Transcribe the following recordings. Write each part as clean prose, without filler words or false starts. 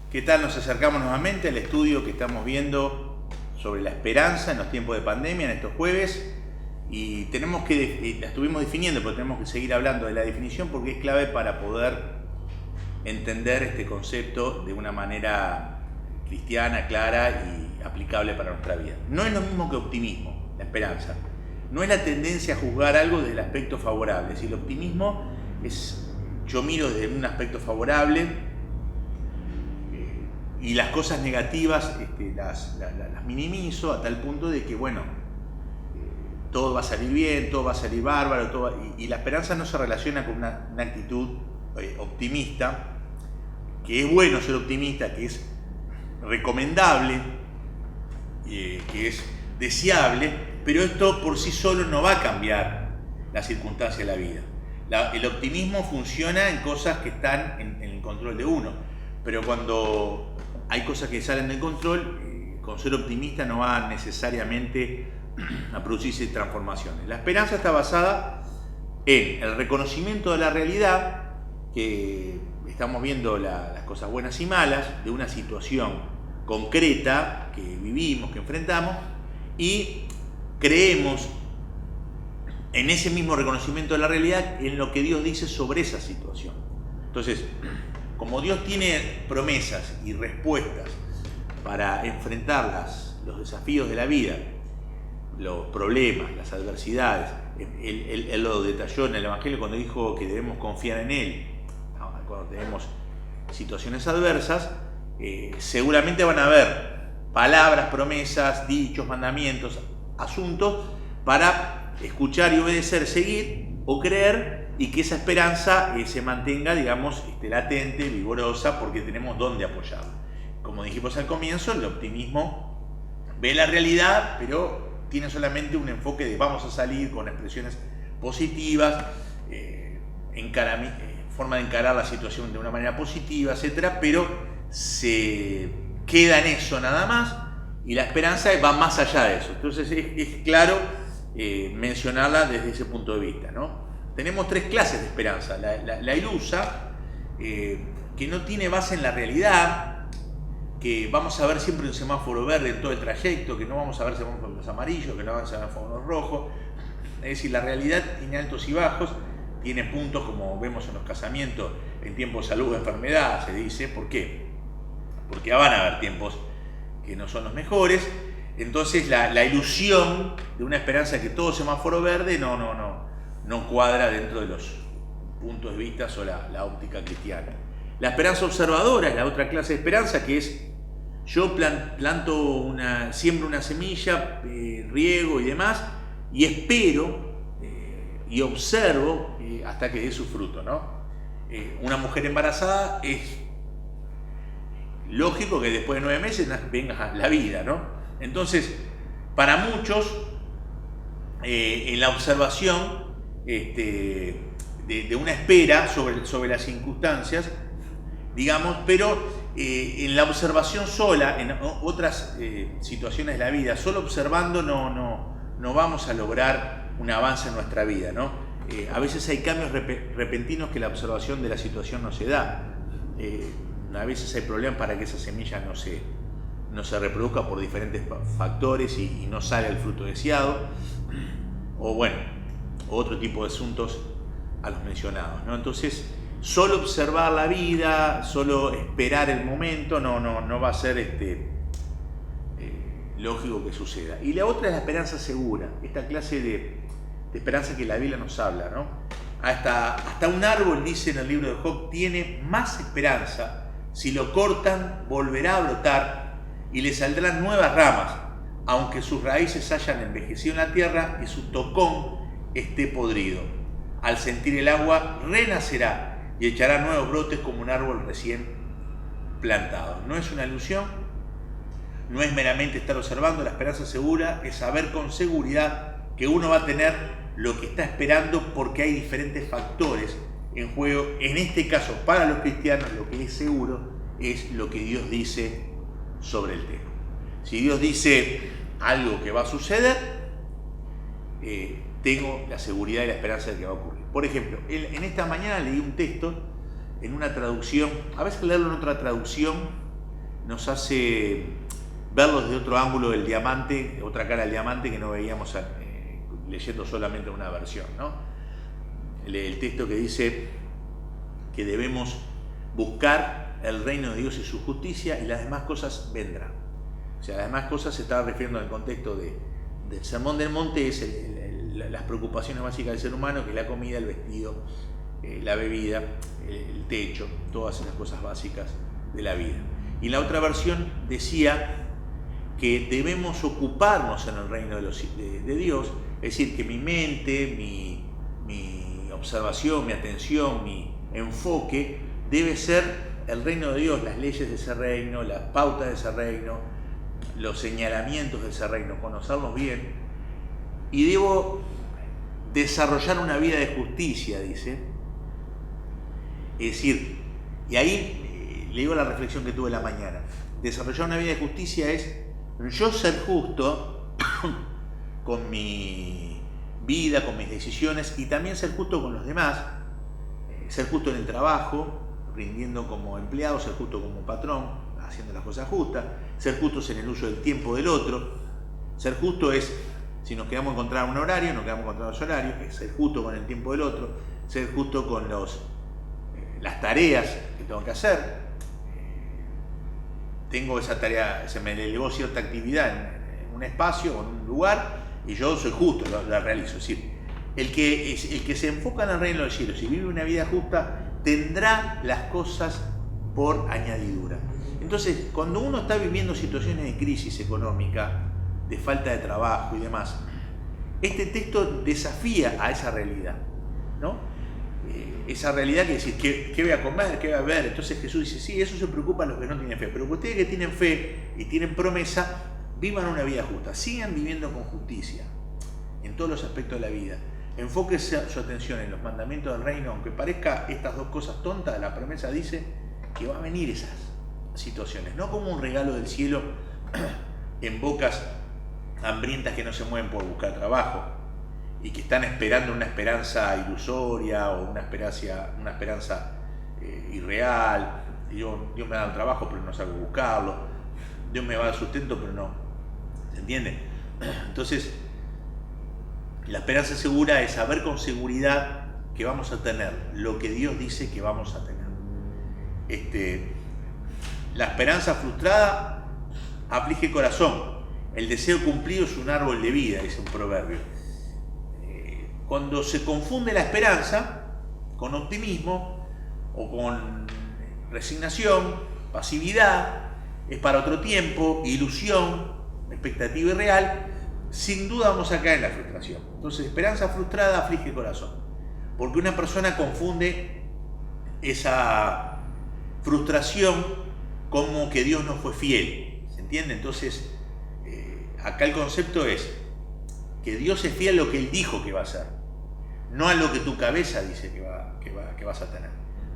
¿Qué tal? Nos acercamos nuevamente al estudio que estamos viendo sobre la esperanza en los tiempos de pandemia en estos jueves y la estuvimos definiendo, pero tenemos que seguir hablando de la definición porque es clave para poder entender este concepto de una manera cristiana, clara y aplicable para nuestra vida. No es lo mismo que optimismo, la esperanza. No es la tendencia a juzgar algo desde el aspecto favorable. Si el optimismo es, yo miro desde un aspecto favorable, y las cosas negativas las minimizo a tal punto de que, bueno, todo va a salir bien, todo va a salir bárbaro, y la esperanza no se relaciona con una actitud optimista, que es bueno ser optimista, que es recomendable, que es deseable, pero esto por sí solo no va a cambiar la circunstancia de la vida. El optimismo funciona en cosas que están en el control de uno, pero cuando hay cosas que salen del control, con ser optimista no va necesariamente a producirse transformaciones. La esperanza está basada en el reconocimiento de la realidad, que estamos viendo las cosas buenas y malas de una situación concreta que vivimos, que enfrentamos, y creemos en ese mismo reconocimiento de la realidad en lo que Dios dice sobre esa situación. Entonces, como Dios tiene promesas y respuestas para enfrentar los desafíos de la vida, los problemas, las adversidades, Él lo detalló en el Evangelio cuando dijo que debemos confiar en Él. Cuando tenemos situaciones adversas, seguramente van a haber palabras, promesas, dichos, mandamientos, asuntos para escuchar y obedecer, seguir o creer, y que esa esperanza se mantenga, digamos, latente, vigorosa, porque tenemos dónde apoyarla. Como dijimos al comienzo, el optimismo ve la realidad, pero tiene solamente un enfoque de vamos a salir con expresiones positivas, forma de encarar la situación de una manera positiva, etcétera, pero se queda en eso nada más, y la esperanza va más allá de eso. Entonces es claro mencionarla desde ese punto de vista, ¿no? Tenemos tres clases de esperanza. La ilusa, que no tiene base en la realidad, que vamos a ver siempre un semáforo verde en todo el trayecto, que no vamos a ver semáforos amarillos, que no vamos a ver semáforos rojos. Es decir, la realidad tiene altos y bajos, tiene puntos como vemos en los casamientos, en tiempos de salud o enfermedad, se dice. ¿Por qué? Porque van a haber tiempos que no son los mejores. Entonces la ilusión de una esperanza que todo semáforo verde no cuadra dentro de los puntos de vista o la óptica cristiana. La esperanza observadora es la otra clase de esperanza, que es yo siembro una semilla, riego y demás, y espero y observo hasta que dé su fruto, ¿no? Una mujer embarazada es lógico que después de 9 meses venga la vida, ¿no? Entonces, para muchos, en la observación de una espera sobre las circunstancias, digamos, pero en la observación sola, en otras situaciones de la vida, solo observando no vamos a lograr un avance en nuestra vida, ¿no? A veces hay cambios repentinos que la observación de la situación no se da. A veces hay problemas para que esa semilla no se reproduzca por diferentes factores y no sale el fruto deseado, o bueno, otro tipo de asuntos a los mencionados, ¿no? Entonces, solo observar la vida, solo esperar el momento, no va a ser lógico que suceda. Y la otra es la esperanza segura, esta clase de esperanza que la Biblia nos habla, ¿no? Hasta un árbol, dice en el libro de Job, tiene más esperanza. Si lo cortan, volverá a brotar y le saldrán nuevas ramas, aunque sus raíces hayan envejecido en la tierra y su tocón esté podrido. Al sentir el agua, renacerá y echará nuevos brotes como un árbol recién plantado. No es una ilusión, no es meramente estar observando. La esperanza segura es saber con seguridad que uno va a tener lo que está esperando, porque hay diferentes factores en juego. En este caso, para los cristianos, lo que es seguro es lo que Dios dice sobre el tema. Si Dios dice algo que va a suceder, tengo la seguridad y la esperanza de que va a ocurrir. Por ejemplo, en esta mañana leí un texto en una traducción, a veces leerlo en otra traducción nos hace verlo desde otro ángulo del diamante, otra cara del diamante que no veíamos leyendo solamente una versión, ¿no? El texto que dice que debemos buscar el reino de Dios y su justicia y las demás cosas vendrán. O sea, las demás cosas se está refiriendo al contexto del Sermón del Monte, es las preocupaciones básicas del ser humano, que es la comida, el vestido, la bebida, el techo, todas esas cosas básicas de la vida. Y la otra versión decía que debemos ocuparnos en el reino de Dios, es decir, que mi mente, mi observación, mi atención, mi enfoque debe ser el reino de Dios, las leyes de ese reino, las pautas de ese reino, los señalamientos de ese reino, conocerlos bien, y debo desarrollar una vida de justicia, dice. Es decir, y ahí le digo la reflexión que tuve la mañana. Desarrollar una vida de justicia es yo ser justo con mi vida, con mis decisiones, y también ser justo con los demás, ser justo en el trabajo, rindiendo como empleado, ser justo como patrón, haciendo las cosas justas, ser justos en el uso del tiempo del otro. Ser justo es, si nos quedamos a encontrar un horario, nos quedamos a encontrar los horarios, es ser justo con el tiempo del otro, ser justo con las tareas que tengo que hacer. Tengo esa tarea, se me delegó cierta actividad en un espacio o en un lugar y yo soy justo, la realizo. Es decir, el que se enfoca en el reino de los cielos y vive una vida justa tendrá las cosas por añadidura. Entonces, cuando uno está viviendo situaciones de crisis económica, de falta de trabajo y demás, este texto desafía a esa realidad, ¿no? Esa realidad que decir, ¿qué voy a comer? ¿Qué voy a ver? Entonces Jesús dice, sí, eso se preocupa a los que no tienen fe, pero ustedes que tienen fe y tienen promesa, vivan una vida justa, sigan viviendo con justicia en todos los aspectos de la vida. Enfóquese su atención en los mandamientos del reino, aunque parezca estas dos cosas tontas, la promesa dice que va a venir esas situaciones, no como un regalo del cielo en bocas hambrientas que no se mueven por buscar trabajo y que están esperando una esperanza ilusoria o una esperanza irreal. Dios me da el trabajo pero no salgo a buscarlo, Dios me va a dar sustento pero no, ¿se entiende? Entonces la esperanza segura es saber con seguridad que vamos a tener lo que Dios dice que vamos a tener. La esperanza frustrada aflige el corazón, el deseo cumplido es un árbol de vida, dice un proverbio. Cuando se confunde la esperanza con optimismo o con resignación, pasividad, es para otro tiempo, ilusión, expectativa irreal, sin duda vamos a caer en la frustración. Entonces, esperanza frustrada aflige el corazón, porque una persona confunde esa frustración como que Dios no fue fiel, ¿se entiende? Entonces, acá el concepto es que Dios es fiel a lo que Él dijo que va a hacer, no a lo que tu cabeza dice que vas a tener.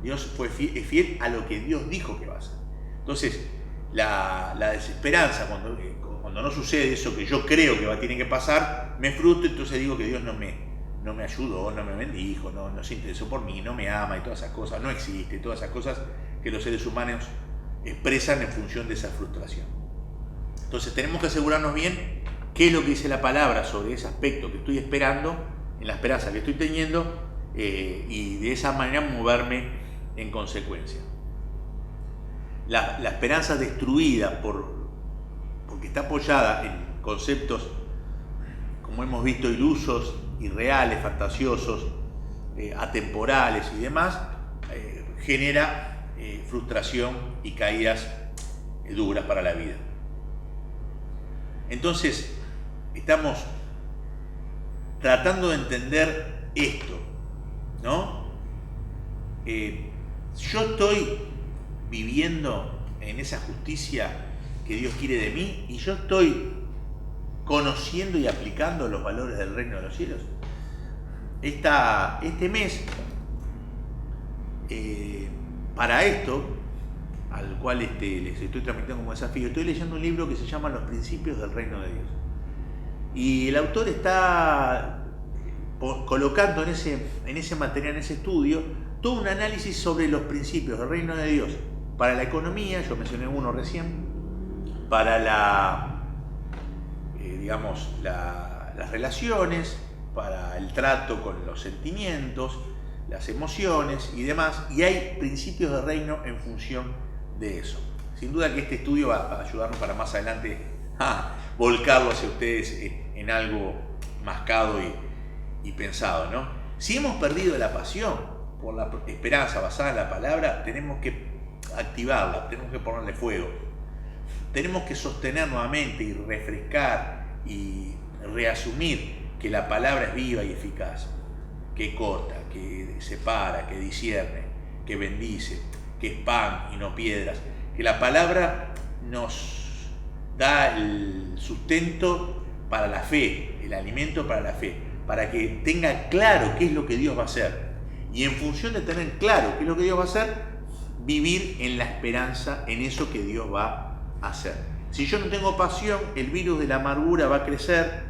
Dios es fiel a lo que Dios dijo que va a hacer. Entonces, la desesperanza, cuando no sucede eso que yo creo que tiene que pasar, me frustro, entonces digo que Dios no me ayudó, no me bendijo, no se interesó por mí, no me ama y todas esas cosas, no existe, todas esas cosas que los seres humanos expresan en función de esa frustración. Entonces tenemos que asegurarnos bien qué es lo que dice la palabra sobre ese aspecto que estoy esperando, en la esperanza que estoy teniendo, y de esa manera moverme en consecuencia. La esperanza destruida porque está apoyada en conceptos, como hemos visto, ilusos, irreales, fantasiosos, atemporales y demás, genera frustración y caídas duras para la vida. Entonces, estamos tratando de entender esto, ¿no? Yo estoy viviendo en esa justicia que Dios quiere de mí y yo estoy conociendo y aplicando los valores del reino de los cielos. Este mes, para esto, al cual les estoy transmitiendo como desafío, estoy leyendo un libro que se llama Los Principios del Reino de Dios. Y el autor está colocando en ese material, en ese estudio, todo un análisis sobre los principios del reino de Dios, Para la economía, yo mencioné uno recién, para las relaciones, para el trato con los sentimientos, las emociones y demás, y hay principios de reino en función de eso. Sin duda que este estudio va a ayudarnos para más adelante a volcarlo hacia ustedes en algo mascado y pensado, ¿no? Si hemos perdido la pasión por la esperanza basada en la palabra, tenemos que activarla, tenemos que ponerle fuego, tenemos que sostener nuevamente y refrescar y reasumir que la palabra es viva y eficaz, que corta, que separa, que discierne, que bendice, que es pan y no piedras, que la palabra nos da el sustento para la fe, el alimento para la fe, para que tenga claro qué es lo que Dios va a hacer. Y en función de tener claro qué es lo que Dios va a hacer, vivir en la esperanza, en eso que Dios va a hacer. Si yo no tengo pasión, el virus de la amargura va a crecer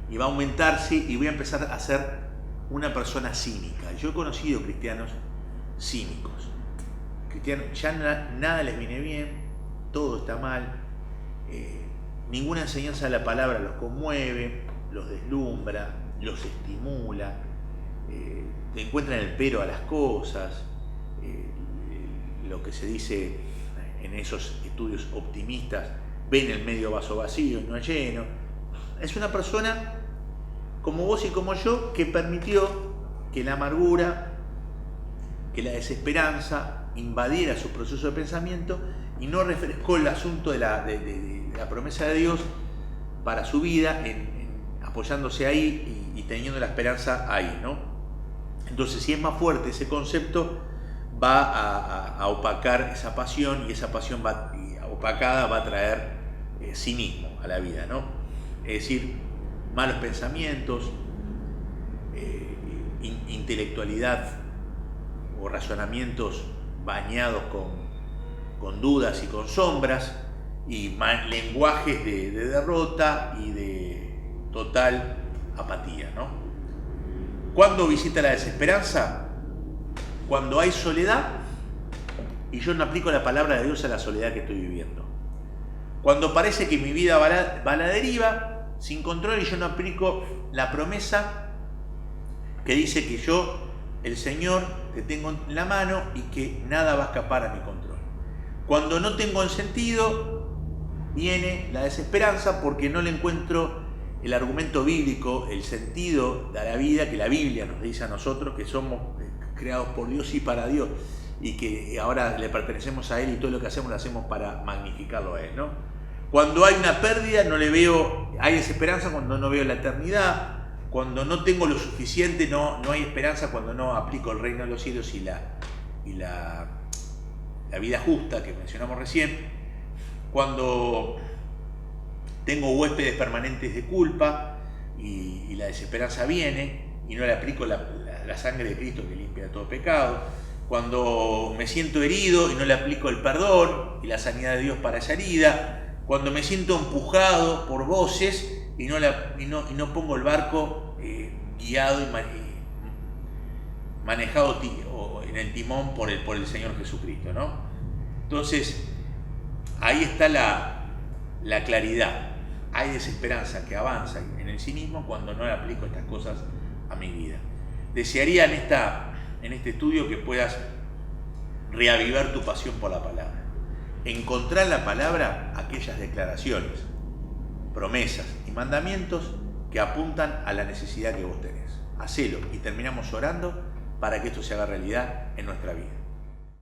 y va a aumentarse y voy a empezar a ser una persona cínica. Yo he conocido cristianos cínicos. Cristianos, ya nada les viene bien, todo está mal, ninguna enseñanza de la palabra los conmueve, los deslumbra, los estimula, te encuentran el pero a las cosas, lo que se dice en esos estudios optimistas, ven el medio vaso vacío y no lleno. Es una persona como vos y como yo que permitió que la amargura, que la desesperanza invadiera su proceso de pensamiento y no refrescó el asunto de la promesa de Dios para su vida, apoyándose ahí y teniendo la esperanza ahí, ¿no? Entonces, si es más fuerte ese concepto, va a opacar esa pasión, y esa pasión opacada va a traer cinismo a la vida, ¿no? Es decir, malos pensamientos, intelectualidad o razonamientos bañados con dudas y con sombras, y lenguajes de derrota y de total apatía, ¿no? ¿Cuándo visita la desesperanza? Cuando hay soledad y yo no aplico la palabra de Dios a la soledad que estoy viviendo. Cuando parece que mi vida va a la deriva, sin control, y yo no aplico la promesa que dice que yo, el Señor, te tengo en la mano y que nada va a escapar a mi control. Cuando no tengo el sentido, viene la desesperanza porque no le encuentro el argumento bíblico, el sentido de la vida que la Biblia nos dice a nosotros, que somos creados por Dios y para Dios, y que ahora le pertenecemos a Él, y todo lo que hacemos lo hacemos para magnificarlo a Él, ¿no? Cuando hay una pérdida, no le veo, hay desesperanza cuando no veo la eternidad. Cuando no tengo lo suficiente, no hay esperanza cuando no aplico el reino de los cielos y la vida justa que mencionamos recién. Cuando tengo huéspedes permanentes de culpa y la desesperanza viene y no le aplico la sangre de Cristo que limpia de todo pecado. Cuando me siento herido y no le aplico el perdón y la sanidad de Dios para esa herida. Cuando me siento empujado por voces y no pongo el barco guiado y manejado en el timón por el Señor Jesucristo, ¿no? Entonces, ahí está la claridad. Hay desesperanza que avanza en el cinismo cuando no le aplico estas cosas a mi vida. Desearía en este estudio que puedas reavivar tu pasión por la palabra. Encontrar en la palabra aquellas declaraciones, promesas y mandamientos que apuntan a la necesidad que vos tenés. Hacelo y terminamos orando para que esto se haga realidad en nuestra vida.